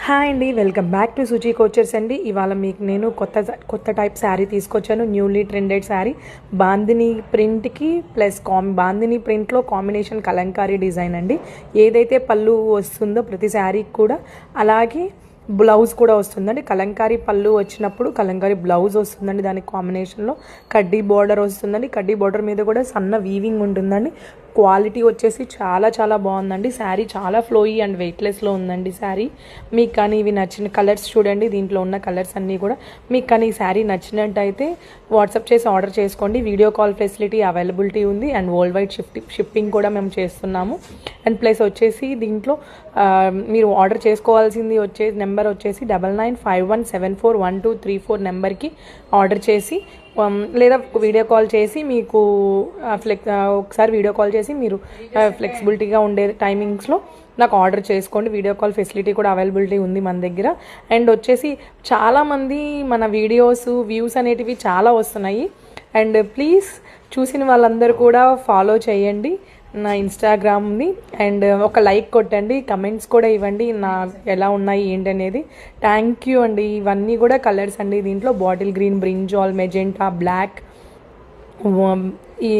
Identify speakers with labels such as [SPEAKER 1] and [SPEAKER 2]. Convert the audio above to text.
[SPEAKER 1] Hi అండి, welcome back to Suchi couture's అండి. ఇవాళ మీకు నేను కొత్త టైప్ శారీ తీసుకొచ్చాను. న్యూలీ ట్రెండెడ్ శారీ బాందిని ప్రింట్కి ప్లస్ బాందిని ప్రింట్లో కాంబినేషన్ కలంకారీ డిజైన్ అండి. ఏదైతే పళ్ళు వస్తుందో ప్రతి శారీకి కూడా అలాగే బ్లౌజ్ కూడా వస్తుందండి. కలంకారీ పళ్ళు వచ్చినప్పుడు కలంకారీ బ్లౌజ్ వస్తుందండి. దానికి కాంబినేషన్లో కడ్డీ బార్డర్ వస్తుందండి. కడ్డీ బార్డర్ మీద కూడా సన్న వీవింగ్ ఉంటుందండి. క్వాలిటీ వచ్చేసి చాలా చాలా బాగుందండి. శారీ చాలా ఫ్లోయీ అండ్ వెయిట్లెస్లో ఉందండి శారీ. మీకు కానీ ఇవి నచ్చిన కలర్స్ చూడండి, దీంట్లో ఉన్న కలర్స్ అన్నీ కూడా మీకు కానీ ఈ శారీ నచ్చినట్టయితే వాట్సాప్ చేసి ఆర్డర్ చేసుకోండి. వీడియో కాల్ ఫెసిలిటీ అవైలబిలిటీ ఉంది అండ్ వరల్డ్ వైడ్ షిప్పింగ్ కూడా మేము చేస్తున్నాము. అండ్ ప్లస్ వచ్చేసి దీంట్లో మీరు ఆర్డర్ చేసుకోవాల్సింది నెంబర్ వచ్చేసి 9951741234 నెంబర్కి ఆర్డర్ చేసి లేదా వీడియో కాల్ చేసి మీకు ఒకసారి వీడియో కాల్ చేసి మీరు ఫ్లెక్సిబిలిటీగా ఉండే టైమింగ్స్లో నాకు ఆర్డర్ చేసుకోండి. వీడియో కాల్ ఫెసిలిటీ కూడా అవైలబిలిటీ ఉంది మన దగ్గర. అండ్ వచ్చేసి చాలామంది మన వీడియోస్ వ్యూస్ అనేటివి చాలా వస్తున్నాయి. అండ్ ప్లీజ్ చూసిన వాళ్ళందరూ కూడా ఫాలో చేయండి నా ఇన్స్టాగ్రామ్ని. అండ్ ఒక లైక్ కొట్టండి, కమెంట్స్ కూడా ఇవ్వండి నా ఎలా ఉన్నాయి ఏంటి అనేది. థ్యాంక్ యూ అండి. ఇవన్నీ కూడా కలర్స్ అండి. దీంట్లో bottle green, brinjal, magenta, black, ఈ